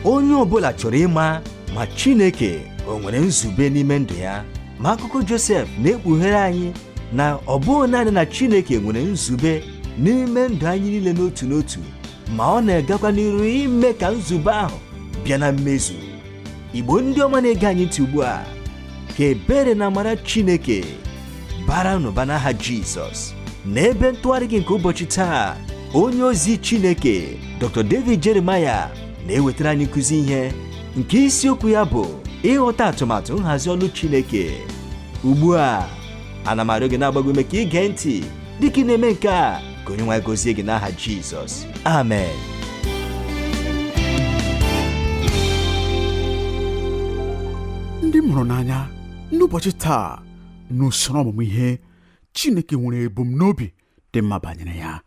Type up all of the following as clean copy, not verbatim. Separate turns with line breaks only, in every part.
onye ọbụla chọrọ ịma ma Chineke o nwere nzube n'ime ndụ ya. Ma akụkọ Josef na-ekpughere anyị na ọ bụghị naanị na Chineke nwere nzube n'ime ndụ anyị niile n'otu n'otu, ma ọ na-agakwa n'iru ime ka nzube ahụ bịa na mmezu. Igbo ndị ọma na-ege anyị ntị ugbu a, ka ebere na amara Chineke bara n'ụba n'aha Jizọs. N'ebe ntụgharị gị nke ụbọchị taa, onye ozi Chineke Dr. David Jeremiah na-ewetara anyị nkụzi ihe nke isiokwu ya bụ ịghọta atụmatụ nhazi ọlụ Chineke. Ugbu a, ana m arịọ gị na-agbago ume ka ige ntị dịka ị na-eme nke a, ka Onye nwe anyị gọzie gị n'aha Jizọs. Amen.
Ndị m hụrụ n'anya, n'ụbọchị taa, n'usoro ọmụmụ ihe, Chineke nwere ebumn'obi dị mma banyere ya.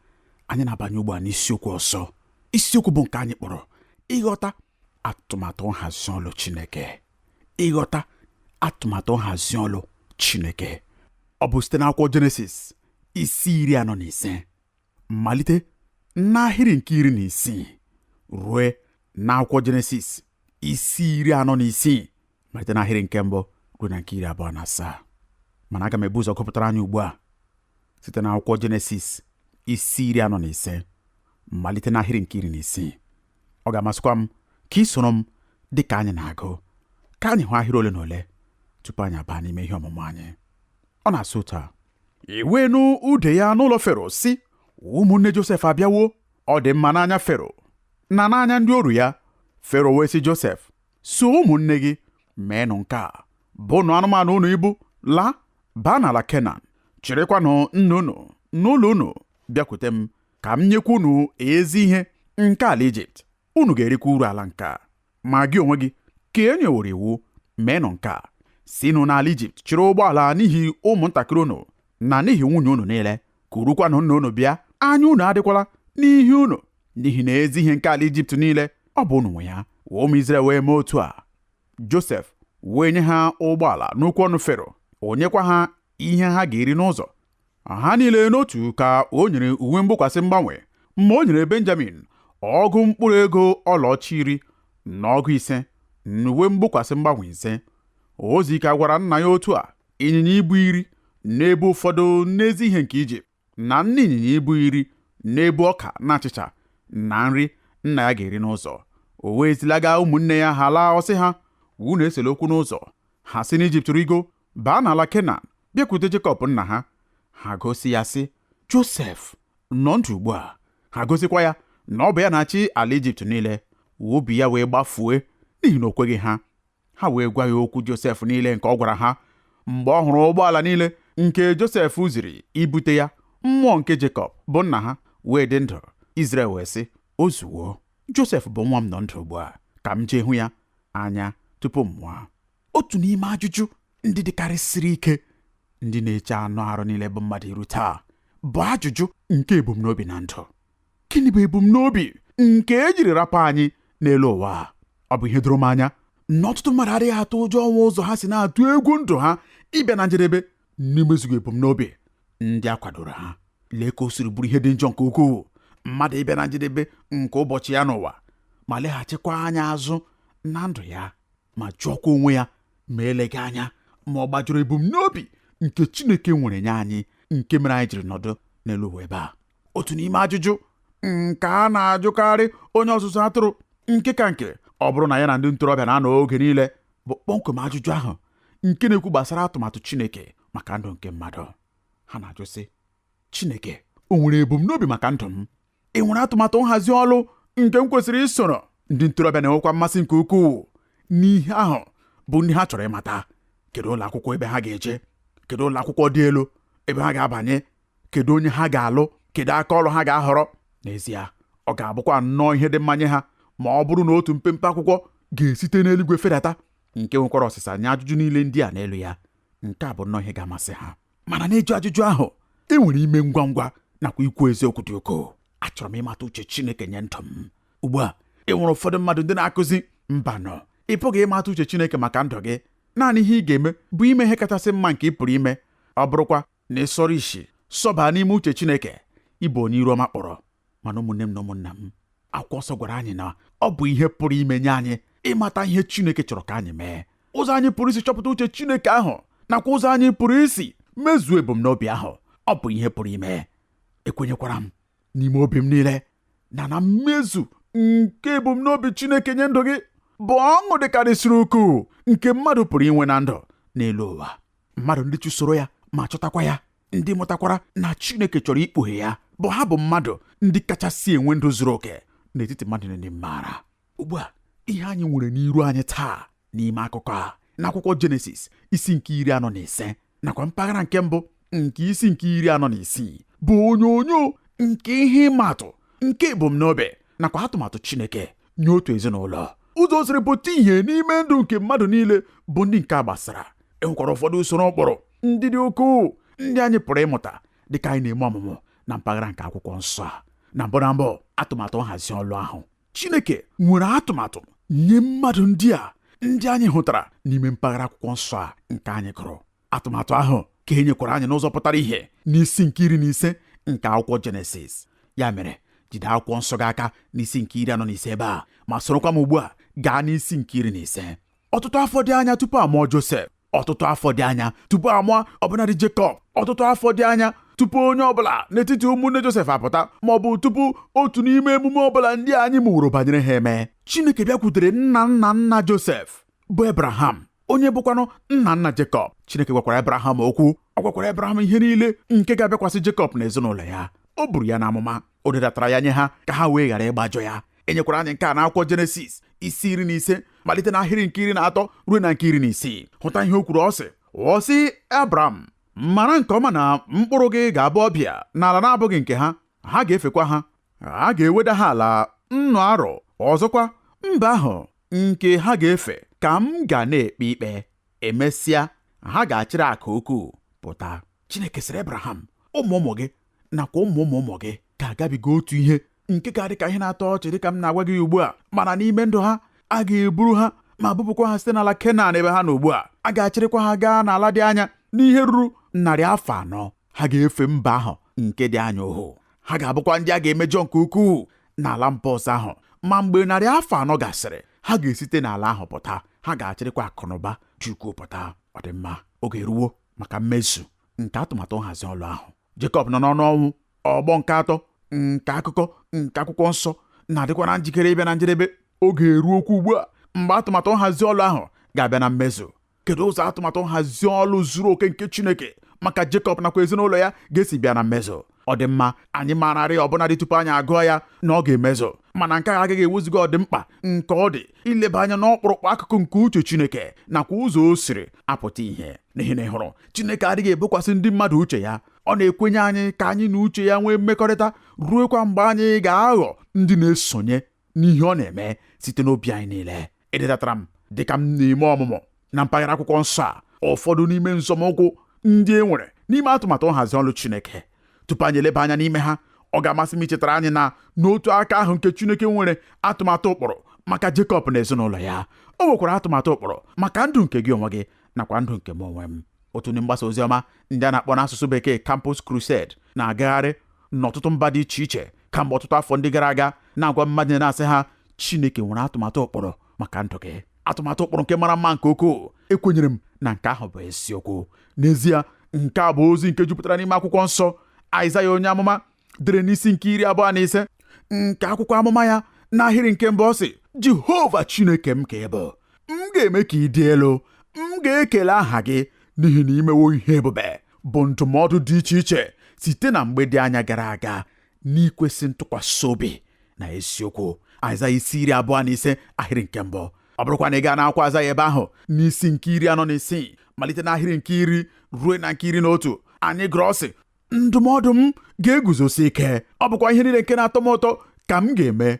Anyị na-abanye ugbu a n'isiokwu ọzọ. Isiokwu bụ nke anyị kpọrọ ịghọta atụmatụ nhazi ọlụ Chineke. Ịghọta atụmatụ nhazi ọlụ Chineke. Ọ bụ site n'akwụkwọ Jenesis isi 45 malite n'ahịrị nke 16 ruo n'akwụkwọ Jenesis isi 46 malite n'ahịrị nke 1 ruo na nke 27. Mana aga m ebu ụzọ gụpụtara anyị ugbu a site n'akwụkwọ Jenesis isi 45 malite n'ahịrị nke 16. Ọ ga-amasịkwa m ka ị soro m dị ka anyị na-agụ, ka anyị hụ ahịrị ole na ole tupu anyị abaa n'ime ihe ọmụmụ anyị. Ọ na-asụ otu a: iwe nụ ude ya n'ụlọ Fero si, ụmụnne Josef abịawo, ọ dị mma n'anya Fero na n'anya ndị oru ya. Fero wee sị Josef, so ụmụnne gị meenụ nke a, bụnụ anụmanụ unu ibu, laa baa n'ala Kenan, chịrịkwanụ nna unu n'ụlọ unu bịakwute m, ka m nyekwa unu ezi ihe nke ala Ijipt. Unu ga-erikwa uru ala nke a. Ma gị onwe gị, ka e nyeworo iwu, meenụ nke a: sinụ n'ala Ijipt chịrị ụgbọala n'ihi ụmụntakịrị unu na n'ihi nwunye unu niile, kurukwanụ nna unu bịa. Anya unu adịkwala n'ihi unu, n'ihi na ezi ihe nke ala Ijipt niile ọ bụ unu nwe ya. Ụmụ Izrel wee mee otu a. Josef wee nye ha ụgbọala n'ụkwụ ọnụ Fero, o nyekwa ha ihe ha ga-eri n'ụzọ. Ha niile n'otu ka o nyere uwe mgbokwasị mgbanwe, ma o nyere Benjamin ọgụ mkpụrụ ego ọlaọcha 10 na ọgụ 5 na uwe mgbokwasị mgbanwe 5. Ozika gwara nna ya otu a ịnyịnya ibu 10 n'ebu ụfọdụ n'ezi ihe nke Ijipt, na nne ịnyịnya ibu 10 n'ebu ọka na achịcha na nri nna ya ga-eri n'ụzọ. O wee zilaga ụmụnne ya ha laa ọsị ha, unu esela okwu n'ụzọ. Ha si n'Ijipt rigo baa n'ala Kenan bịakwute Jekọb nna ha. Ha gosi ya sị, Josef nọ ndụ ugbu a. Ha gosikwa ya na ọ bụ ya na-achị ala Ijipt niile. Obi ya wee gbafue n'ihi na o kweghị ha. Ha wee gwa ya okwu Josef niile nke ọ gwara ha. Mgbe ọ hụrụ ụgbọala niile nke Josef ziri ibute ya, mmụọ nke Jekọb bụ nna ha wee dị ndụ. Izrel wee sị, o zuwo, Josef bụ nwa m nọ ndụ ugbu a, ka m jee hụ ya anya tupu m nwụọ. Otu n'ime ajụjụ ndị dịkarịsịrị ike ndị na-eche anụ arụ niile bụ mmadụ iru taa bụ ajụjụ nke ebumnobi na ndụ. Gịnị bụ ebumnobi nke ejiri rapụ anyị n'elu ụwa? Ọ bụ ihe doro m anya na ọtụtụ mmadụ adịghị atụ ụjọ ọnwa ụzọ ha si na-atụ egwu ndụ ha ịbịa na njedebe n'imezughị ebumnobi ndị a kwadoro ha. Lee ka o siri bụrụ ihe dị njọ nke ukwuu mmadụ ịbịa na njedebe nke ụbọchị ya n'ụwa ma leghachikwa anya azụ na ndụ ya, ma jụọkwa onwe ya ma eleghị anya ma ọ gbajuru ebumnobi nke Chineke nwere nye anyị, nke mere anyị jiri nọdụ n'elu ụwa ebe a. Otu n'ime ajụjụ nke a na-ajụkarị onye ọzụzụ atụrụ nke ka nke ọ bụrụ na ya na ndị ntorobịa na-anọ oge niile bụ kpọmkwem ajụjụ ahụ nke na-ekwu gbasara atụmatụ Chineke maka ndụ nke mmadụ. Ha na-ajụ sị, Chineke o nwere ebumnobi maka ndụ m? Ị nwere atụmatụ nhazi ọlụ nke m kwesịrị isoro? Ndị ntorobịa na-enwekwa mmasị nke ukwuu n'ihe ahụ bụ ndị ha chọrọ ịmata. Kedu ụlọ akwụkwọ ebe ha ga-eje? Kedu ụlọ akwụkwọ dị elu ebe ha ga-abanye? Kedu onye ha ga-alụ? Kedu aka ọrụ ha ga-ahọrọ? N'ezie, ọ ga-abụkwa nnọọ ihe dị mmanye ha ma ọ bụrụ na otu mpempe akwụkwọ ga-esite n'eluigwe fedata nke nwekwara ọsịsa nye ajụjụ niile ndị a n'elu ya. Nke a bụ nnọọ ihe ga-amasị ha. Mana n'ịjụ ajụjụ ahụ, e nwere ime ngwa ngwa nakwa ikwu eziokwu dị ukwuu. Achọrọ m ịmata uche Chineke nye ndụ m. Ugbu a, e nwere ụfọdụ mmadụ ndị na-akụzi, mbanụ, ị pụghị ịmata uche Chineke maka ndụ gị. Naanị ihe ị ga-eme bụ ime ihe kachasị mma nke ị pụrụ ime. Ọ bụrụkwa na ị sọrọ isi sọba n'ime uche Chineke, ịbụ onye iru ọma kpọrọ. Mana ụmụnne m na ụmụnna m, akwụkwọ nsọ gwara anyị na ọ bụ ihe pụrụ ime nye anyị ịmata ihe Chineke chọrọ ka anyị mee, ụzọ anyị pụrụ isi chọpụta uche Chineke ahụ, nakwa ụzọ anyị pụrụ isi mezuo ebumnobi ahụ. Ọ bụ ihe pụrụ ime. Ekwenyekwara m n'ime obi m niile na mmezu nke ebumnobi Chineke nye ndụ gị bụ ọṅụ dịkarịsịrị ukwuu nke mmadụ pụrụ inwe na ndụ n'elu ụwa. Mmadụ ndị chụsoro ya ma chọtakwa ya, ndị mụtakwara na Chineke chọrọ ikpughe ya, bụ ha bụ mmadụ ndị kachasị enwe ndụ zuru oke n'etiti mmadụ ndị maara. Ugbu a, ihe anyị nwere n'iru anyị taa n'ime akụkọ a n'akwụkwọ Jenesis isi nke 45 nakwa mpaghara nke mbụ nke isi nke 46 bụ onyonyo nke ihe ịmatụ nke ebumnobi nakwa atụmatụ Chineke nye otu ezinụlọ. Ụzọ siri pụta ihe n'ime ndụ nke mmadụ niile bụ ndị nke a gbasara. Enwekwara ụfọdụ usoro ụkpụrụ ndị dị ukwuu ndị anyị pụrụ ịmụta dịka anyị na-eme ọmụmụ na mpaghara nke akwụkwọ nsọ a. Na mbụ atụmatụ nhazi ọlụ ahụ, Chineke nwere atụmatụ nye mmadụ ndị a ndị anyị hụtara n'ime mpaghara akwụkwọ nsọ a nke anyị gụrụ. Atụmatụ ahụ ka e nyekwara anyị n'ụzọ pụtara ihe n'isi nke 15 nke akwụkwọ Jenesis. Ya mere, jide akwụkwọ nsọ gị aka n'isi nke 45 ebe a ma sorokwa m ugbu a gaa n'isi nke 15. Ọtụtụ afọ dị anya tupu amụọ Josef, ọtụtụ afọ dị anya tupu amụọ ọbụnadị Jekọb, ọtụtụ afọ dị anya tupu onye ọbụla n'etiti ụmụnne Josef apụta, ma ọ bụ tupu otu n'ime emume ọbụla ndị anyị mụrụ banyere ha eme, Chineke bịakwutere nna Josef bụ Abraham, onye bụkwanụ nna Jekọb. Chineke gwakwara Abraham okwu. Ọ gwakwara Abraham ihe niile nke ga-abịakwasị Jekọb na ezinụlọ ya. O buru ya n'amụma, o dedatara ya nye ha ka ha wee ghara ịgbajọ ya. Enyekwara anyị nke a n'akwụkwọ Jenesis isi 15 malite n'ahịrị nke 13 ruo na nke 16. Hụta ihe o kwuru. Ọ sị Abraham, mara nke ọma na mkpụrụ gị ga-abụ ọbịa n'ala na-abụghị nke ha. Ha ga-efekwa ha, a ga-eweda ha ala nnụ arọ. Ọzọkwa, mba ahụ nke ha ga-efe ka m ga na-ekpe ikpe. Emesịa, ha ga-achịrị akụ ukwuu pụta. Chineke sịrị Abraham, ụmụ ụmụ gị nakwa ụmụ ụmụ gị ga-agabiga otu ihe nke ga-adị ka ihe na-atọ ọchị dịka m na-agwa gị ugbu a, mana n'ime ndụ ha a ga-eburu ha ma bupụkwa ha site n'ala Kenan ebe ha nọ ugbu a. A ga-achịrịkwa ha gaa n'ala dị anya n'ihe ruru 400. Ha ga-efe mba ahụ nke dị anya ohu. Ha ga-abụkwa ndị a ga-emejọ nke ukwuu n'ala mba ọzọ ahụ. Ma mgbe 400 gasịrị, ha ga-esite n'ala ahụ pụta. Ha ga-achịrịkwa akụnụba ji ukwuu pụta. Ọ dị mma, oge eruwo maka mmezu nke atụmatụ nhazi ọlụ ahụ. Jekọb nọ n'ọnụ ọnwụ. Ọgbọ nke 3 nke akụkọ nke akwụkwọ nsọ na-adịkwa na njikere ịbịa na njedebe. Oge eruokwu ugbu a mgbe atụmatụ nhazi ọlụ ahụ ga-abịa na mmezu. Kedu ụzọ atụmatụ nhazi ọlụ zuru oke nke Chineke maka Jekọb nakwa ezinụlọ ya ga-esi bịa na mmezu? Ọ dị mma, anyị maararị ọbụnadị tupu anyị agụọ ya na ọ ga-emezu, mana nke a agaghị ewuziga ọdịmkpa nke ọ dị ileba anya n'ọkpụrụkpụ akụkụ nke uche Chineke nakwa ụzọ o siri apụta ihe. N'ihi na ị hụrụ, Chineke adịghị ebokwasị ndị mmadụ uche ya. Ọ na-ekwenye anyị ka anyị na uche ya nwee mmekọrịta ruokwa mgbe anyị ga-aghọ ndị na-esonye n'ihe ọ na-eme site n'obi anyị niile. Edetatara m dịka m na-eme ọmụmụ na mpaghara akwụkwọ nsọ a ụfọdụ n'ime nzọmụkwụ ndị e nwere n'ime atụmatụ nhazi ọlụ Chineke. Tupu anyị eleba anya n'ime ha, ọ ga-amasị m ichetara anyị na n'otu aka ahụ nke Chineke nwere atụmatụ ụkpụrụ maka Jekọb na ezinụlọ ya, o nwekwara atụmatụ ụkpụrụ maka ndụ nke gị onwe gị nakwa ndụ nke m onwe m. Otu ndị mgbasa oziọma ndị a na-akpọ n'asụsụ bekee Campus Crusade na-agagharị n'ọtụtụ mba dị iche iche kamgbe ọtụtụ afọ ndị gara aga na-agwa mmadụ na-asị ha, Chineke nwere atụmatụ ụkpụrụ maka ndụ gị, atụmatụ ụkpụrụ nke mara mma nke ukwuu. Ekwenyere m na nke ahụ bụ eziokwu. N'ezie, nke a bụ ozi nke jupụtara n'ime akwụkwọ nsọ. Aịzaya onye amụma dere n'isi nke 25 nke akwụkwọ amụma ya n'ahịrị nke mbụ, ọ sị, Jehova Chineke m ka ị bụ, m ga-eme ka ị dị elu, m ga-ekele aha gị n'ihi na imewo ihe ebube bụ ndụmọdụ dị iche iche site na mgbe dị anya gara aga n'ikwesị ntụkwasị obi na eziokwu. Aịzaya isi 25 ahịrị nke mbụ. Ọ bụrụkwa na ị gaa n'akwụkwọ Aịzaya ebe ahụ n'isi nke 46 malite n'ahịrị nke 10 ruo na nke 11, anyị gụrụ ọ sị, ndụmọdụ m ga-eguzosi ike, ọ bụkwa ihe niile nke na-atọ m ụtọ ka m ga-eme.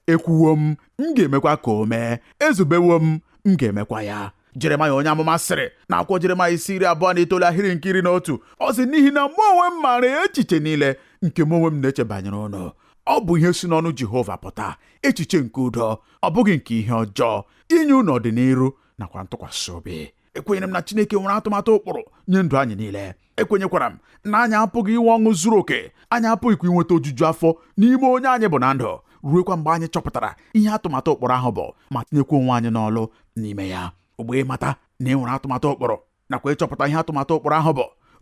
Ekwuwo m ga-emekwa ka o mee, ezubewo m ga-emekwa ya. Jeremaya onye amụma sịrị na akwụkwọ Jeremaya isi 29 ahịrị nke 11, ọ sị, n'ihi na mụ onwe m maara echiche niile nke mụ onwe m na-eche banyere unu. Ọ bụ ihe si n'ọnụ Jehova pụta, echiche nke udo, ọ bụghị nke ihe ọjọọ, inye unu ọdịnihu nakwa ntụkwasị obi. Ekwenyere m na Chineke nwere atụmatụ ụkpụrụ nye ndụ anyị niile. Ekwenyekwara m na anyị apụghị inwe ọṅụ zuru oke, anyị apụghịkwa inweta ojuju afọ n'ime onye anyị bụ na ndụ ruekwa mgbe anyị chọpụtara ihe atụmatụ ụkpụrụ ahụ bụ ma tinyekwa onwe anyị n'ọlụ n'ime ya. Ugbo ịmata na enwere atụmatụ ụkpụrụ nakwa ịchọpụta ihe atụmatụ ụkpụrụ ahụ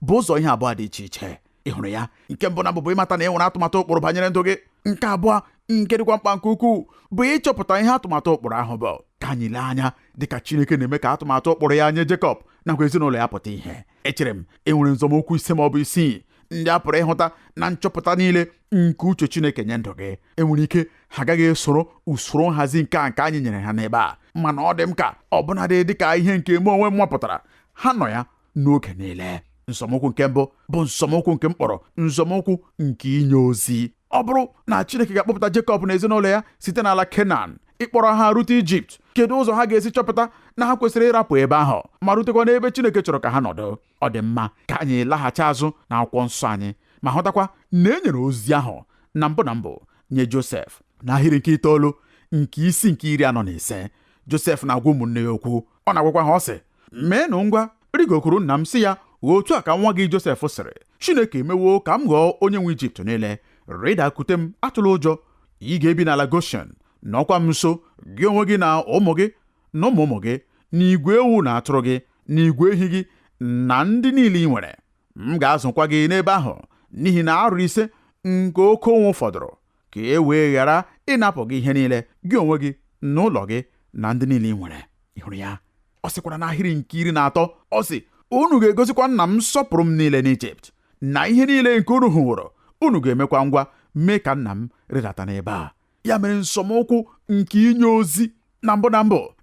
bụ ụzọ ihe abụọ dị iche iche. Ị hụrụ ya? Nke mbụ na bụ ịmata na enwere atụmatụ ụkpụrụ banyere ndụ gị. Nke abụọ, nke dịkwa mkpa nke ukwuu, bụ ịchọpụta ihe atụmatụ ụkpụrụ ahụ bụ. Ka anyị lee anya dịka Chineke na-eme ka atụmatụ ụkpụrụ ya nye Jekọb nakwa ezinụlọ ya pụta ihe. Echere m enwere nzọmụkwụ 5 ma ọ bụ 6 ndị a pụrụ ịhụta na nchọpụta niile nke uche Chineke nye ndụ gị. Enwere ike ha agaghị esoro usoro nhazi nke anyị nyere ha n'ebe a, mana ọ dị m ka ọbụnadị dịka ihe nke eme onwe m nwapụtara, ha nọ ya n'oge niile. Nzọmụkwụ nke mbụ bụ nzọmụkwụ nke mkpọrọ nzọmụkwụ nke inye ozi. Ọ bụrụ na Chineke ga-akpọpụta Jekọb na ezinụlọ ya site n'ala Kenan ịkpọrọ ha rute Ijipt, kedu ụzọ ha ga-esi chọpụta na ha kwesịrị ịrapụ ebe ahụ ma rutekwa n'ebe Chineke chọrọ ka ha nọdụ? Ọ dị mma ka anyị laghachi azụ na akwụkwọ nsọ anyị ma hụtakwa na e nyere ozi ahụ na mbụ nye Josef. N'ahịrị nke 9 nke isi nke 45, Josef na-agwa ụmụnne ya okwu. Ọ na-agwakwa ha, ọ sị, meenụ ngwa rigokuru nna m, sị ya, otu a ka nwa gị Josef sịrị, Chineke emewo ka m ghọọ onye nwe Ijipt niile. Rịdakute m, atụla ụjọ. Ị ga-ebi n'ala Goshen, nọkwa m nso, gị onwe gị na ụmụ gị na ụmụ ụmụ gị, na igwe ewu na atụrụ gị, na igwe ehi gị, na ndị niile ị nwere. M ga-azụkwa gị n'ebe ahụ, n'ihi na arọ 5 nke oke ụnwụ fọdụrụ, ka e wee ghara ịnapụ gị ihe niile, gị onwe gị na ụlọ gị na ndị niile ị nwere. Ị hụrụ ya? Ọ sịkwara n'ahịrị nke 13, ọ sị, unu ga-egosikwa nna m nsọpụrụ m niile n'Ijipt, na ihe niile nke unu hụrụ unu ga-emekwa ngwa mee ka nna m rịdata n'ebe a. Ya mere nsọmụkwụ nke inye ozi na mbụ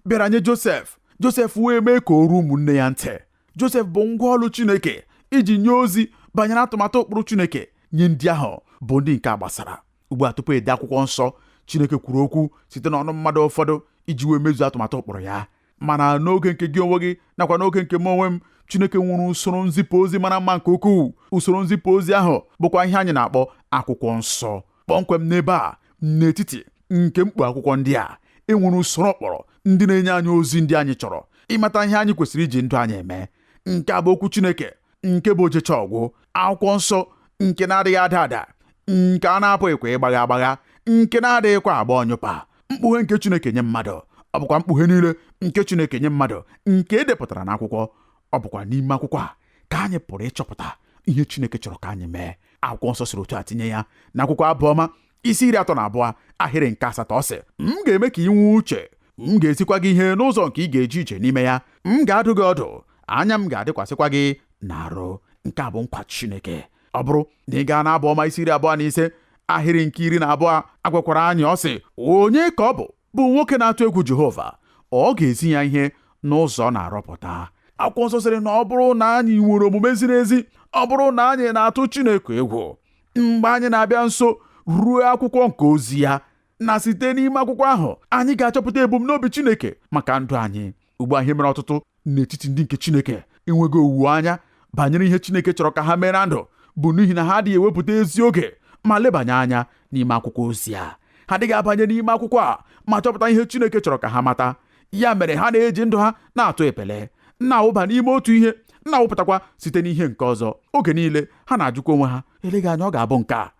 bịara nye Josef. Josef wee mee ka o ruo ụmụnne ya ntị. Josef bụ ngwa ọlụ Chineke iji nye ozi banyere atụmatụ ụkpụrụ Chineke nye ndị ahụ bụ ndị nke a gbasara. Ugbu a, tupu ede akwụkwọ nsọ, Chineke kwuru okwu site n'ọnụ mmadụ ụfọdụ iji wee mezuo atụmatụ ụkpụrụ ya. Mana n'oge nke gị onwe gị nakwa n'oge nke m onwe m, Chineke nwere usoro nzipụ ozi mara mma nke ukwuu. Usoro nzipụ ozi ahụ bụkwa ihe anyị na-akpọ akwụkwọ nsọ. Kpọmkwem n'ebe a, n'etiti nke mkpu akwụkwọ ndị a, enwere usoro ụkpụrụ ndị na-enye anyị ozi ndị anyị chọrọ ịmata ihe anyị kwesịrị iji ndụ anyị eme. Nke a bụ okwu Chineke nke bụ ojecha ọgwụ, akwụkwọ nsọ nke na-adịghị ada ada, nke a na-apụghịkwa ịgbagha agbagha, nke na-adịghịkwa agba ọnyụpa. Mkpughe nke Chineke nye mmadụ, ọ bụkwa mkpughe niile nke Chineke nye mmadụ nke e depụtara n'akwụkwọ. Ọ bụkwa n'ime akwụkwọ a ka anyị pụrụ ịchọpụta ihe Chineke chọrọ ka anyị mee. Akwụkwọ nsọ sịrị otu a tinye ya n'akwụkwọ Abụọma isi 32 ahịrị nke 8, ọ sị, m ga-eme ka ị nwee uche, m ga-esikwa gị ihe n'ụzọ nke ị ga-eji ije n'ime ya, m ga-adụ gị ọdụ, anya m ga-adịkwasịkwa gị n'arụ. Nke a bụ nkwa Chineke. Ọ bụrụ na ị gaa n'Abụọma isi 25 ahịrị nke 12, agwakwara anyị, ọ sị, onye ka ọ bụ nwoke na-atụ egwu Jehova, ọ ga-ezi ya ihe n'ụzọ ọ na-arọpụta. Akwụkwọ nsọ sịrị na ọ bụrụ na anyị nwere omume ziri ezi, ọ bụrụ na anyị na-atụ Chineke egwu, mgbe anyị na-abịa nso ruo akwụkwọ nke ozi ya, na site n'ime akwụkwọ ahụ anyị ga-achọpụta ebumn'obi Chineke maka ndụ anyị. Ugbu a, ihe mere ọtụtụ n'etiti ndị nke Chineke enweghị owuwe anya banyere ihe Chineke chọrọ ka ha mee na ndụ bụ n'ihi na ha adịghị ewepụta ezi oge ma lebanye anya n'ime akwụkwọ ozi a. Ha adịghị abanye n'ime akwụkwọ a ma chọpụta ihe Chineke chọrọ ka ha mata. Ya mere ha na-eji ndụ ha na-atụ epele, na-awụba n'ime otu ihe, na-awụpụtakwa site n'ihe nke ọzọ. Oge niile ha na-ajụkwa onwe ha, eleghị anya ọ ga-abụ nke a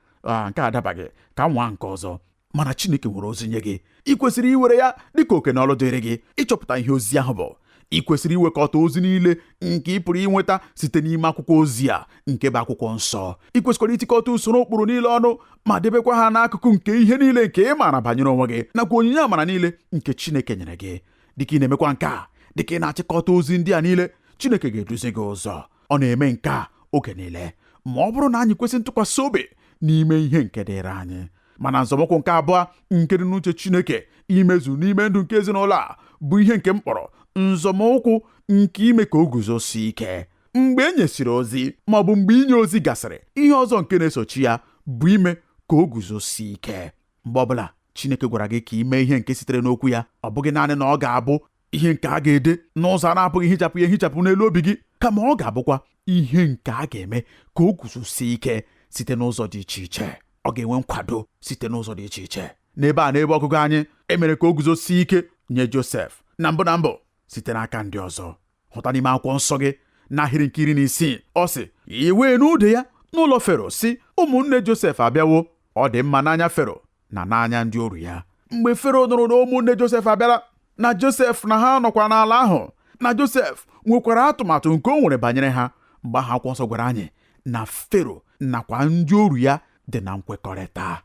adabaghị, ka nwa nke ọzọ. Mana Chineke nwere ozi nye gị. Ị kwesịrị iwere ya dịka oke na ọlụ dịrị gị ịchọpụta ihe ozi ahụ bụ. Ị kwesịrị iwekọta ozi niile nke ị pụrụ inweta site n'ime akwụkwọ ozi a nke bụ akwụkwọ nsọ. Ị kwesịkwara itikọta usoro ụkpụrụ niile ọnụ ma debekwa ha n'akụkụ nke ihe niile nke ị maara banyere onwe gị nakwa onyinye amara niile nke Chineke nyere gị. Dịka ị na-emekwa nke a, dịka ị na-achịkọta ozi ndị a niile, Chineke ga-eduzi gị ụzọ. Ọ na-eme nke a oge niile ma ọ bụrụ na anyị kwesị ntụkwasị obi n'ime ihe nke dịrị anyị. Mana nzọmụkwụ nke abụọ nke dị n'uche Chineke imezu n'ime ndụ nke ezinụlọ a bụ ihe nke mkpọrọ nzọmụkwụ nke ime ka o guzosie ike. Mgbe e nyesịrị ozi ma ọ bụ mgbe inye ozi gasịrị, ihe ọzọ nke na-esochi ya bụ ime ka o guzosie ike. Mgbe ọbụla Chineke gwara gị ka ị mee ihe nke sitere n'okwu ya, ọ bụghị naanị na ọ ga-abụ ihe nke a ga-ede n'ụzọ a na-apụghị hichapụ ya ehichapụ n'elu obi gị, kama ọ ga-abụkwa ihe nke a ga-eme ka o guzosie ike site n'ụzọ dị iche iche. Ọ ga-enwe nkwado site n'ụzọ dị iche iche. N'ebe ọgụgụ anyị emere ka o guzosie ike nye Josef na mbụ site n'aka ndị ọzọ. Hụta n'ime akwụkwọ nsọ gị n'ahịrị nke 16, ọ sị, iwe n'ude ya n'ụlọ Fero sị, ụmụnne Josef abịawo, ọ dị mma n'anya Fero na n'anya ndị oru ya. Mgbe Fero nụrụ na ụmụnne Josef abịara, na Josef na ha nọkwa n'ala ahụ, na Josef nwekwara atụmatụ nke o nwere banyere ha, mgbe ahụ akwụkwọ nsọ gwara anyị na Fero nakwa ndị oru ya dị na nkwekọrịta.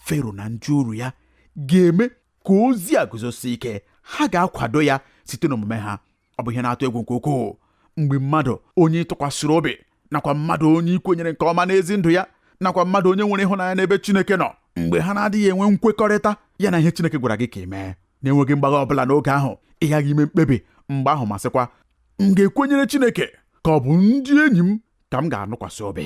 Fero na ndị oru ya ga-eme ka ozi a guzosie ike. Ha ga-akwado ya site n'omume ha. Ọ bụ ihe na-atụ egwu nke ukwuu mgbe mmadụ onye tụkwasịrị obi, nakwa mmadụ onye ikwenyere nke ọma n'ezi ndụ ya, nakwa mmadụ onye nwere ịhụnanya n'ebe Chineke nọ, mgbe ha na-adịghị enwe nkwekọrịta ya na ihe Chineke gwara gị ka ị mee, na-enweghị mgbagha ọbụla n'oge ahụ, ị gaghị ime mkpebi mgbe ahụ ma sịkwa, m ga-ekwenyere Chineke ka ọ bụ ndị enyi m ka m ga-anụkwasị obi.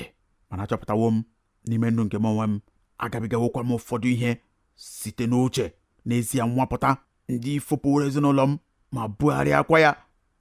Mana achọpụtawo m n'ime ndụ nke m onwe m, agabigawokwa m ụfọdụ ihe site n'uche n'ezie nwapụta ndị ifopụrụ ezinụlọ m ma bugharịakwa ya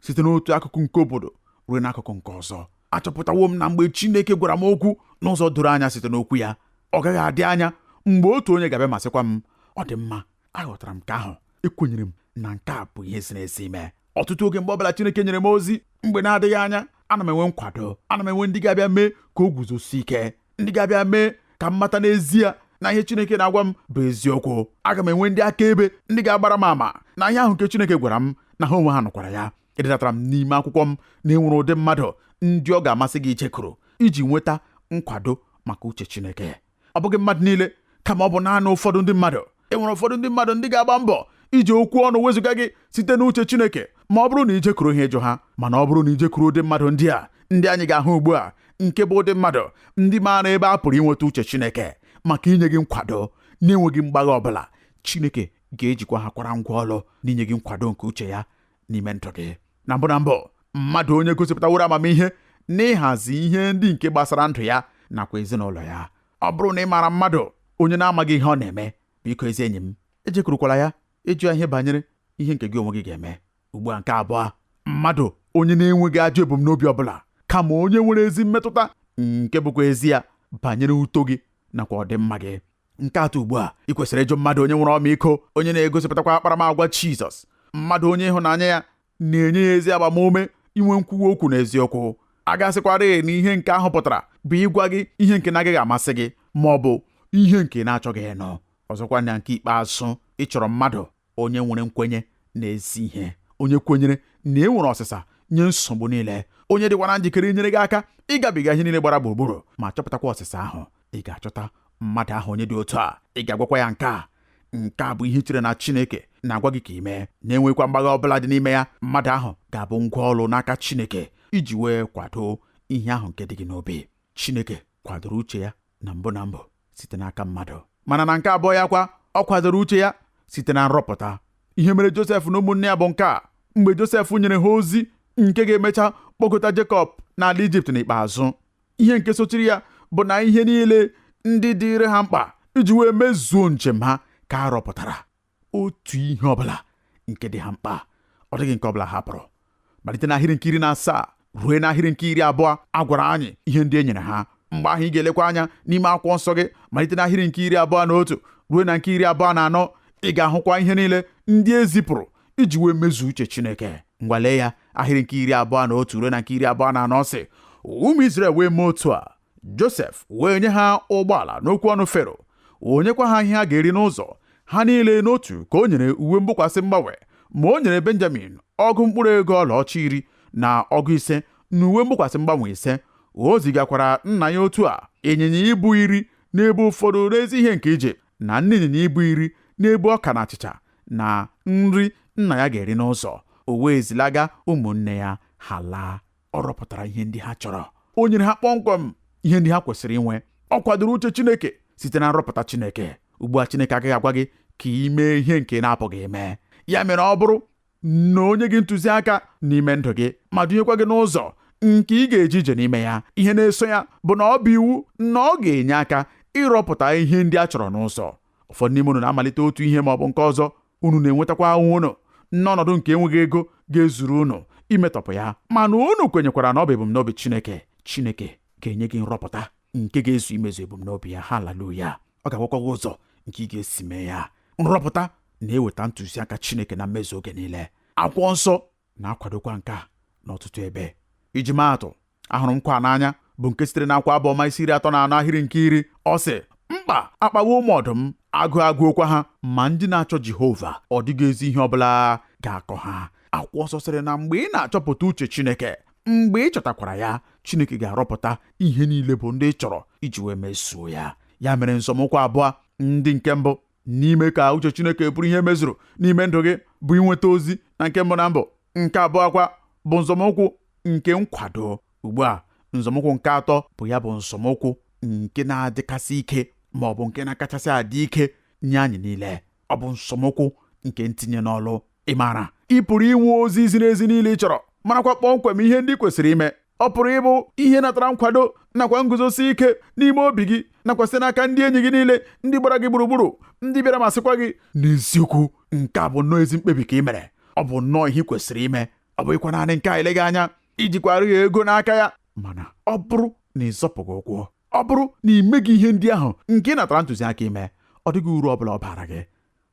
site n'otu akụkụ nke obodo ruo n'akụkụ nke ọzọ. Achọpụtawo m na mgbe Chineke gwara m okwu n'ụzọ doro anya site n'okwu ya, ọ gaghị adị anya mgbe otu onye ga-abịa ma sịkwa m, ọ dị mma, aghọtara m nke ahụ, ekwenyere m na nke a bụ ihe ziri ezi ime. Ọtụtụ oge mgbe ọbụla Chineke nyere m ozi mgbe na-adịghị anya, ana m enwe nkwado, ana m enwe ndị ga-abịa mee ka o guzosie ike, ndị ga-abịa mee ka m mata n'ezie na ihe Chineke na-agwa m bụ eziokwu. Aga m enwe ndị akaebe, ndị ga-agbara m ama na ihe ahụ nke Chineke gwara m na ha onwe ha nụkwara ya. Edetatara m n'ime akwụkwọ m na enwere ụdị mmadụ ndị ọ ga-amasị gị ichekwuru iji nweta nkwado maka uche Chineke. Ọ bụghị mmadụ niile, kama ọ bụ naanị ụfọdụ ndị mmadụ. Enwere ụfọdụ ndị mmadụ ndị ga-agba mbọ iji okwu ọnụ wezụga gị site n'uche Chineke ma ọ bụrụ na ijekwuru ihe ịjụ ha. Mana ọ bụrụ na ijekwuru ụdị mmadụ ndị a, ndị anyị ga-ahụ ugbu a, nke bụ ụdị mmadụ ndị maara ebe a pụrụ inweta uche Chineke maka inye gị nkwado na-enweghị mgbagha ọbụla, Chineke ga-ejikwa ha kwara ngwa ọlụ n'inye gị nkwado nke uche ya n'ime ndụ gị. Na mbụ mmadụ onye gosipụtaworo amamihe n'ịhazi ihe ndị nke gbasara ndụ ya nakwa ezinụlọ ya. Ọ bụrụ na ị maara mmadụ onye na-amaghị ihe ọ na-eme, biko ezi enyi m, ejekwurukwala ya ịjụ ihe banyere ihe nke gị onwe gị ga-eme. Ugbu a nke abụọ, mmadụ onye na-enweghị ajọ ebumnobi ọbụla, kama onye nwere ezi mmetụta nke bụkwa ezi ya banyere uto gị nakwa ọdịmma gị. Nke atọ, ugbu a ị kwesịrị ịjụ mmadụ onye nwere ọmịiko, onye na-egosipụtakwa akparamagwa Jizọs, mmadụ onye ịhụnanya ya na-enye ya ezi agbamume inwe nkwuwa okwu na eziokwu. A ga-asịkwarị na ihe nke ahụ pụtara bụ ịgwa gị ihe nke na-agaghị amasị gị ma ọ bụ ihe nke na-achọghị ịnụ. Ọzọkwa na nke ikpeazụ, ị chọrọ mmadụ onye nwere nkwenye n'ezi ihe, onye kwenyere na e nwere ọsịsa nye nsogbu niile, onye dịkwara njikere inyere gị aka ịgabiga ihe niile gbara gburugburu ma chọpụtakwa ọsịsa ahụ. Ị ga-achọta mmadụ ahụ onye dị otu a, ị ga-agwakwa ya nke a bụ ihe chere na Chineke na-agwa gị ka ị mee, na-enwekwa mgbagha ọbụla dị n'ime ya. Mmadụ ahụ ga-abụ ngwa ọrụ n'aka Chineke iji wee kwado ihe ahụ nke dị gị n'obi. Chineke kwadoro uche ya na mbụ site n'aka mmadụ, mana na nke abụọ ya kwa, ọ kwadoro uche ya site na nrọpụta. Ihe mere Josef na ụmụnne ya bụ nke a. Mgbe Josef nyere ha ozi nke ga-emecha kpọkọta Jekọb n'ala Ijipt n'ikpeazụ, ihe nke sochiri ya bụ na ihe niile ndị dịịrị ha mkpa iji wee mezuo njem ha ka a rọpụtara. Otu ihe ọbụla nke dị ha mkpa, ọ dịghị nke ọbụla hapụrụ. Malite n'ahịrị nke 17 ruo n'ahịrị nke 20 a gwara anyị ihe ndị e nyere ha. Mgbe ahụ ị ga-elekwa anya n'ime akwụkwọ nsọ gị, malite n'ahịrị nke 21 ruo na nke 24, ị ga-ahụkwa ihe niile ndị e zipụrụ iji wee mezuo uche Chineke. Ngwalee ya, ahịrị nke 21 ruo na nke 24 sị, ụmụ Izrel wee mee otu a. Josef wee nye ha ụgbọala n'okwu ọnụ Fero, o nyekwa ha ihe ha ga-eri n'ụzọ. Ha niile n'otu ka o nyere uwe mgbokwasị mgbanwe, ma o nyere Benjamin ọgụ mkpụrụ ego ọlaọcha 10 na ọgụ 5 na uwe mgbokwasị mgbanwe 5. O zigakwara nna ya otu a ịnyịnya ibu 10 n'ebu ụfọdụ n'ezi ihe nke Ijipt, na nne ịnyịnya ibu 10 n'ebu ọka na achịcha na nri nna ya ga-eri n'ụzọ. O wee zilaga ụmụnne ya, ha laa. Ọ rọpụtara ihe ndị ha chọrọ, o nyere ha kpọmkwem ihe ndị ha kwesịrị inwe. Ọ kwadoro uche Chineke site na nrọpụta Chineke. Ugbu a Chineke agaghị agwa gị ka ị mee ihe nke na-apụghị eme. Ya mere, ọ bụrụ na onye gị ntụziaka n'ime ndụ gị ma dunyekwa gị n'ụzọ nke ị ga-eji ije n'ime ya, ihe na-eso ya bụ na ọ bụ iwu na ọ ga-enye aka ịrọpụta ihe ndị a chọrọ n'ụzọ. Ụfọdụ n'ime unu na-amalite otu ihe ma ọ bụ nke ọzọ, unu na-enwetakwa ahụhụ unu n'ọnọdụ nke enweghị ego ga-ezuru unu imetọpụ ya, mana unu kwenyekwara na ọ bụ ebumnobi Chineke. Chineke ga-enye gị nrọpụta nke ga-ezu imezu ebumnobi ya. Haleluya! Ọ ga-agwakwa gị ụzọ nke ị ga-esi mee ya. Nrọpụta na-eweta ntụziaka Chineke na mmezu oge niile. Akwụkwọ nsọ na-akwadokwa nke a n'ọtụtụ ebe. Iji maa atụ, ahụrụ m nkwa n'anya bụ nke sitere n'akwụkwọ Abụ isi 34 ahịrị nke 10. Ọ sị, mkpa akpawa ụmụ ọdụm, agụokwa ha, ma ndị na-achọ Jehova ọ dịghị ezi ihe ọbụla ga-akọ ha. Akwụkwọ nsọ sịrị na mgbe ị na-achọpụta uche Chineke, mgbe ị chọtakwara ya, Chineke ga-arọpụta ihe niile bụ ndị ị chọrọ iji wee mezuo ya. Ya mere nzọmụkwụ abụọ ndị nke mbụ n'ime ka uche Chineke bụrụ ihe mezuru n'ime ndụ gị bụ inweta ozi na nke mbụ na mbụ. Nke abụọ kwa bụ nzọmụkwụ nke nkwado. Ugbu a nzọmụkwụ nke atọ bụ ya bụ nzọmụkwụ nke na-adịkasị ike, ma ọ bụ nke na-akachasị adị ike nye anyị niile. Ọ bụ nzọmụkwụ nke ntinye n'ọlụ. Ị maara, ị pụrụ inwe ozi ziri ezi niile ị chọrọ, marakwa kpọmkwem ihe ndị kwesịrị ime. Ọ pụrụ ịbụ ihe natara nkwado nakwa nguzosi ike n'ime obi gị, nakwa site n'aka ndị enyi gị niile, ndị gbara gị gburugburu, ndị bịara ma sịkwa gị n'eziokwu nke a bụ nnọọ ezi mkpebi ka ị mere. Ọ bụ nnọọ ihe kwesịrị ime. Ọ bụghịkwa naanị nke a eleghị anya ijikwara ya ego n'aka ya, mana ọ bụrụ na ị zọpụghị ụkwụ, ọ bụrụ na ị meghị ihe ndị ahụ nke ị natara ntụziaka ime, ọ dịghị uru ọ bụla ọ bara gị.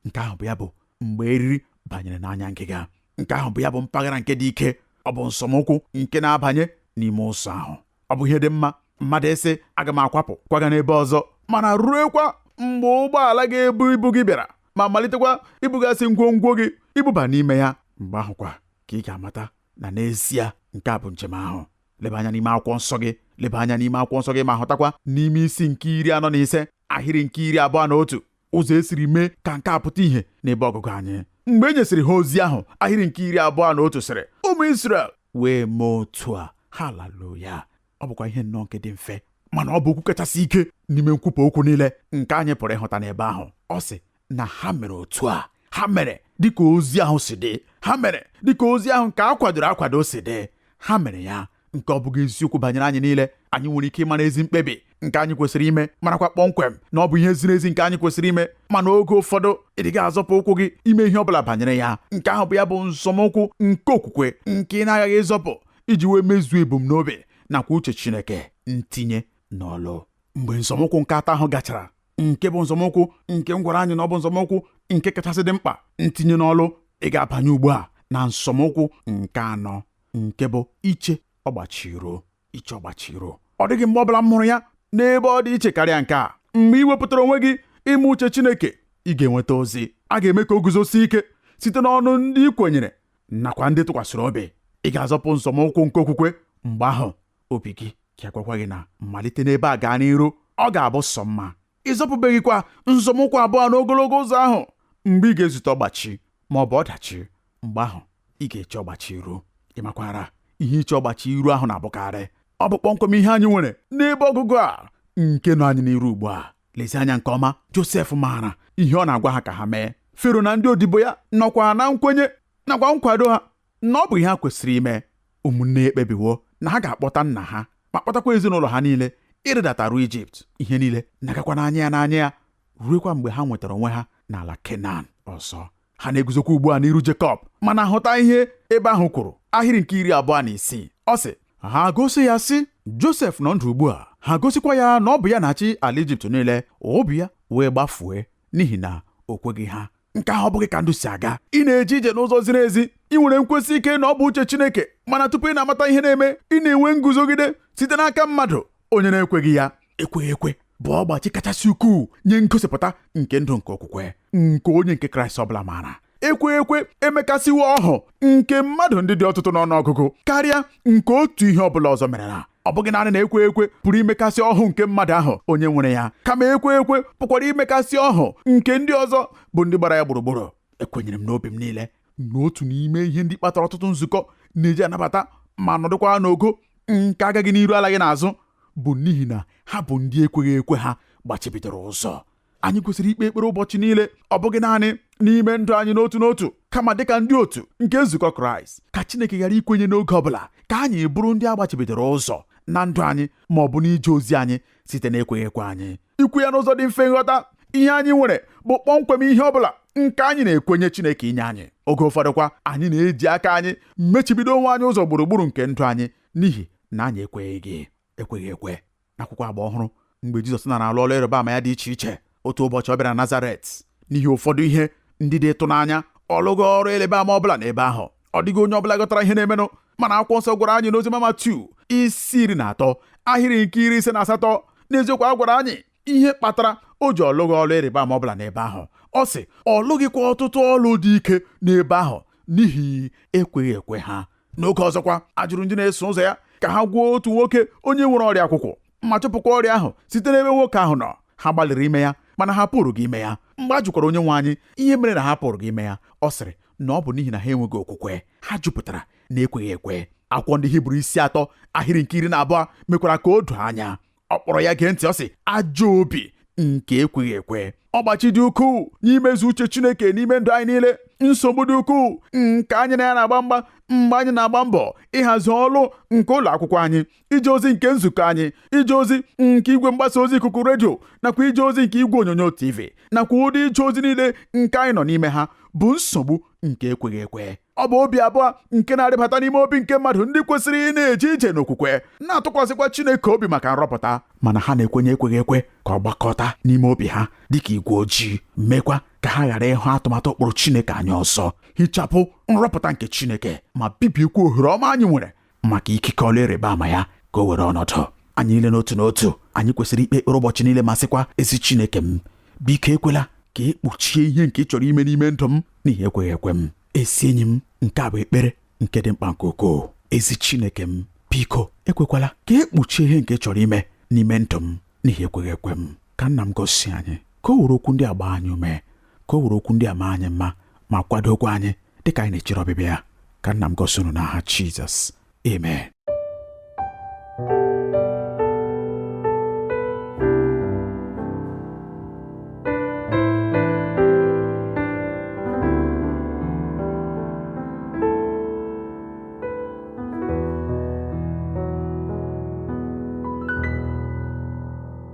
Nke ahụ bụ ya bụ mgbe eriri banyere n'anya ngịga. Nke ahụ bụ ya bụ mpaghara nke dị ike. Ọ bụ nsọmụkwụ nke na-abanye n'ime ụzọ ahụ. Ọ bụ ihe dị mma mmadụ ese aga m akwapụ kwaga n'ebe ọzọ, mana ruekwa mgbe ụgbọala ga-ebu ibu gị bịara ma malitekwa ibugasị ngwongwo gị ibuba n'ime ya. Mgbe ahụkwa ka ị ga-amata na n'ezie nke a bụ njem ahụ. Leba anya n'ime akwụkwọ nsọ gị, leba anya n'ime akwụkwọ nsọ gị ma hụtakwa n'ime isi nke 45 ahịrị nke 21 ụzọ esiri mee ka nke a pụta ihe n'ebe ọgụgụ anyị. Mgbe e nyesịrị ha ozi ahụ, ahịrị nke 21 sịrị, ụmụ Izrel wee mee otu a. Haleluya! Ọ bụkwa ihe nnọọ nke dị mfe, mana ọ bụ okwu kachasị ike n'ime nkwupụ okwu niile nke anyị pụrụ ịhụta n'ebe ahụ. Ọ sị na ha mere otu a. Ha mere dịka ozi ahụ si dị. Ha mere dịka ozi ahụ nke a kwadoro akwado si dị. Ha mere ya. Nke ọ bụghị eziokwu banyere anyị niile. Anyị nwere ike ịmara ezi mkpebi nke anyị kwesịrị ime, marakwa kpọmkwem na ọ bụ ihe ziri ezi nke anyị kwesịrị ime, mana oge ụfọdụ ị dịghị azọpụ ụkwụ gị ime ihe ọbụla banyere ya. Nke ahụ bụ ya bụ nzọmụkwụ nke okwukwe nke ị na-agaghị ịzọpụ iji wee mezuo ebumnobi nakwa uche Chineke. Ntinye n'ọlụ. Mgbe nzọmụkwụ nke atọ ahụ gachara, nke bụ nzọmụkwụ nke m gwara anyị na ọ bụ nzọmụkwụ nke kachasị dị mkpa, ntinye n'ọlụ, ị ga-abanye ugbu a na nzọmụkwụ nke anọ, nke bụ iche ọgbachiro. Iche ọgbachiro. Ọ dịghị mgbe ọbụla m hụrụ ya n'ebe ọ dị iche karịa nke a. Mgbe ị wepụtara onwe gị ime uche Chineke, ị ga-enweta ozi. A ga-eme ka o guzosie ike site n'ọnụ ndị ị kwenyere nakwa ndị tụkwasịrị obi. Ị ga-azọpụ nzọmụkwụ nke okwukwe. Mgbe ahụ obi gị ga-agwakwa gị na mmalite n'ebe a gaa n'iru ọ ga-abụ sọ mma. Ị zọpụbeghịkwa nzọmụkwụ abụọ n'ogologo ụzọ ahụ. Mgbe ị ga-ezute ọgbachi ma ọ bụ ọdachi, mgbe ahụ ị ga-eche ọgbachi iru. Ị makwara ihe iche ọgbachi iru ahụ na-abụkarị. Ọ bụ kpọmkwem ihe anyị nwere n'ebe ọgụgụ a nke nọ anyị n'iru ugbu a. Lezie anya nke ọma. Josef maara ihe ọ na-agwa ha ka ha mee. Fero na ndị odibo ya nọkwa na nkwenye nakwa nkwado ha na ọ bụ ihe ha kwesịrị ime. Ụmụnne ya ekpebiwo na ha ga-akpọta nna ha ma kpọtakwa ezinụlọ ha niile ịrịdata ruo Ijipt. Ihe niile na-agakwa n'anya ya ruekwa mgbe ha nwetara onwe ha n'ala Kenan ọzọ. Ha na-eguzokwa ugbu a n'iru Jekọb, mana hụta ihe ebe ahụ kwuru. Ahịrị nke 26 ọ sị, ha gosi ya sị, Josef nọ ndụ ugbu a. Ha gosikwa ya na ọ bụ ya na-achị ala Ijipt niile. Obi ya wee gbafue n'ihi na o kweghị ha. Nke ahụ ọ bụghị ka ndụ si aga. Ị na-eje ije n'ụzọ ziri ezi, ị nwere nkwesị ike na ọ bụ uche Chineke, mana tupu ị na-amata ihe na-eme, ị na-enwe nguzogide site n'aka mmadụ onye na-ekweghị ya. Ekweghị ekwe bụ ọgbachi kachasị ukwuu nye ngosipụta nke ndụ nke okwukwe nke onye nke Kraịst ọbụla maara. Ekweghị ekwe emekasịwo ọhụ nke mmadụ ndị dị ọtụtụ n'ọnụọgụgụ karịa nke otu ihe ọbụla ọzọ merela. Ọ bụghị naanị na ekweghị ekwe pụrụ imekasị ọhụ nke mmadụ ahụ onye nwere ya, kama ekweghị ekwe pụkwara imekasị ọhụ nke ndị ọzọ bụ ndị gbara ya gburugburu. Ekwenyere m n'obi m niile na otu n'ime ihe ndị kpatara ọtụtụ nzukọ na-eji anabata ma nọdụkwa n'ogo nke agaghị n'iru alaghị n'azụ bụ n'ihi na ha bụ ndị ekweghị ekwe ha gbachibidoro ụzọ. Anyị kwesịrị ikpe ekpere ụbọchị niile, ọ bụghị naanị n'ime ndụ anyị n'otu n'otu, kama dịka ndị otu nke nzukọ Kraịst, ka Chineke ghara ikwenye n'oge ọbụla ka anyị bụrụ ndị agbachibidoro ụzọ na ndụ anyị ma ọ bụ n'ije ozi anyị site n'ekweghị ekwe anyị. Ikwu ya n'ụzọ dị mfe nghọta, ihe anyị nwere bụ kpọmkwem ihe ọbụla nke anyị na-ekwenye Chineke inye anyị. Oge ụfọdụkwa anyị na-eji aka anyị mechibido onwe anyị ụzọ gburugburu nke ndụ anyị n'ihi na anyị ekweghị ekwe. N'akwụkwọ Agba ọhụrụ, mgbe Jizọs na-alụ ọrụ ịrịba ama ya dị iche iche, otu ụbọchị ọ bịara na Nazaret. N'ihi ụfọdụ ihe ndị dị ịtụnanya, ọ lụghị ọrụ ịrịba ama ọbụla n'ebe ahụ. Ọ dịghị onye ọbụla ghọtara ihe na-emenụ, mana akwụkwọ nsọ gwara anyị n'oziọma Matiu isi 13 ahịrị nke 58 n'eziokwu a gwara anyị ihe kpatara o ji ọlụghị ọlụ ịrịba ama ọbụla n'ebe ahụ. Ọ sị ọ lụghịkwa ọtụtụ ọlụ dị ike n'ebe ahụ n'ihi ekweghị ekwe ha. N'oge ọzọkwa, a jụrụ ndị na-eso ụzọ ya ka ha gwuo otu nwoke onye nwere ọrịa akwụkwụ ma chụpụkwa ọrịa ahụ site n'ebe nwoke ahụ nọ. Ha gbalịrị ime ya mana ha pụrụghị ime ya. Mgbe a jụkwara onye nwe anyị ihe mere na ha pụrụghị ime ya, ọ sịrị na ọ bụ n'ihi na ha enweghị okwukwe. Ha jupụtara na ekweghị ekwe. Akwụkwọ ndị Hibru 3 ahịrị nke 12 mekwara ka o doo anya. Ọ kpọrọ ya gee ntị, ọ sị ajọ obi nke ekweghị ekwe. Ọgbachi dị ukwuu n'imezu uche Chineke n'ime ndụ anyị niile. Nsogbu dị ukwuu nke anyị na ya na-agba mgba mgbe anyị na-agba mbọ ịhazi ọlụ nke ụlọ akwụkwọ anyị, ije ozi nke nzukọ anyị, ije ozi nke igwe mgbasa ozi ikuku redio, nakwa ije ozi nke igwe onyonyo TV, nakwa ụdị ije ozi niile nke anyị nọ n'ime ha bụ nsogbu nke ekweghị ekwe. Ọ bụ obi abụọ nke na-adịbata n'ime obi nke mmadụ ndị kwesịrị ị na-eje ije n'okwukwe, na-atụkwasịkwa Chineke obi maka nrọpụta, mana ha na-ekwenye ekweghị ekwe ka ọ gbakọta n'ime obi ha dịka igwe ojii, mekwa ka ha ghara ịhụ atụmatụ ụkpụrụ Chineke anya ọzọ, hichapụ nrọpụta nke Chineke ma bibikwa ohere ọma anyị nwere maka ikike ọlụ ịrịba ama ya ka o were ọnọdụ. Anyị niile n'otu n'otu, anyị kwesịrị ikpe ekpere ụbọchị niile ma sịkwa ezi Chineke m, biko ekwela ka ị kpuchie ihe nke ị chọrọ ime n'ime ndụ m n'ihi ekweghị ekwe m. Ezi enyi m, nke a bụ ekpere nke dị mkpa nke ukwuu. Ezi Chineke m, biko ekwekwala ka ị kpuchie ihe nke ị chọrọ ime n'ime ndụ m n'ihi ekweghị ekwe m. Ka Nna m gosi anyị, ka o were okwu ndị a gbaa anyị ume, ka o were okwu ndị a maa anyị mma ma kwadokwa anyị dịka anyị na-echere ọbịbịa ya. Ka Nna m gosi unu n'aha Jizọs, amen.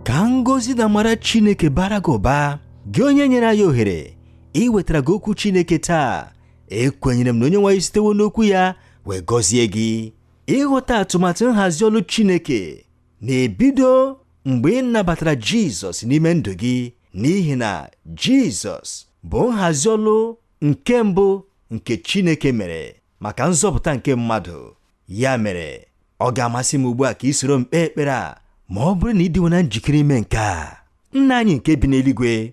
Ka ngọzi na amara Chineke bara gị ụba, gị onye nyere anyị ohere iwetara gị okwu Chineke taa. Ekwenyere m na onye nwe anyị sitewo n'okwu ya wee gọzie gị. Ịghọta atụmatụ nhazi ọlụ Chineke na-ebido mgbe ị nabatara Jizọs n'ime ndụ gị, n'ihi na Jizọs bụ nhazi ọlụ nke mbụ nke Chineke mere maka nzọpụta nke mmadụ. Ya mere, ọ ga-amasị m ugbu a ka ị soro m kpee ekpere a ma ọ bụrụ na ị dịwo na njikere ime nke a. Nna anyị nke bi n'eluigwe,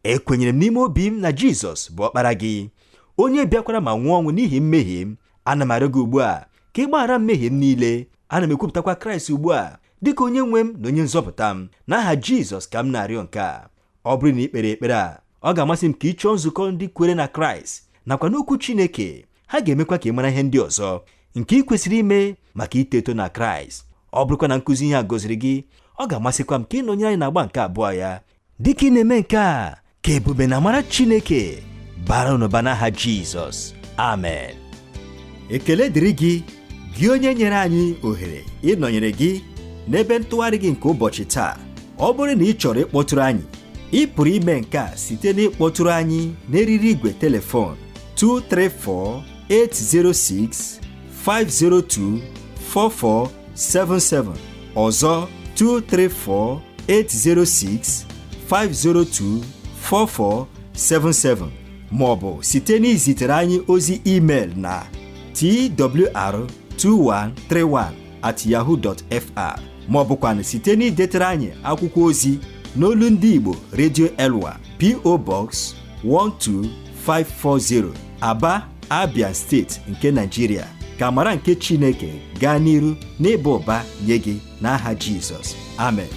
ekwenyere m n'ime obi m na Jizọs bụ ọkpara gị, onye bịakwara ma nwụọ ọnwụ n'ihi mmehie m. Ana m arịọ gị ugbu a ka ị gbaghara mmehie m niile. Ana m ekwupụtakwa Kraịst ugbu a dịka onye nwe m na onye nzọpụta m. N'aha Jizọs ka m na-arịọ nke a. Ọ bụrụ na ị kpere ekpere a, ọ ga-amasị m ka ị chọọ nzukọ ndị kwere na Kraịst nakwa n'okwu Chineke. Ha ga-emekwa ka ị mara ihe ndị ọzọ nke ị kwesịrị ime maka ito eto na Kraịst. Ọ bụrụkwa na nkụzi ihe a gọziri gị, ọ ga-amasịkwa m ka ị nọnyere anyị na-agba nke abụọ ya. Dịka ị na-eme nke a, ka ebube na amara Chineke bara ụnụba n'aha Jizọs, amen. Ekele dịrị gị, gị onye nyere anyị ohere ịnọnyere gị n'ebe ntụgharị gị nke ụbọchị taa. Ọ bụrụ na ị chọrọ ịkpọtụrụ anyị, ị pụrụ ime nke a site n'ịkpọtụrụ anyị n'eriri igwe telefon 234-806-502-4477, ọzọ 234-806-502-4477, maọbụ site n'izitere anyị ozi email na twr2131@yahoo.fr, maọbụkwanụ site n'idetere anyị akwụkwọ ozi n'olu ndị Igbo Radio Elwa, P.O. Box 12540, Aba, Abia Steeti nke Nigeria. Ka amara nke Chineke gaa n'iru n'ịba ụba nye gị n'aha Jizọs, amen.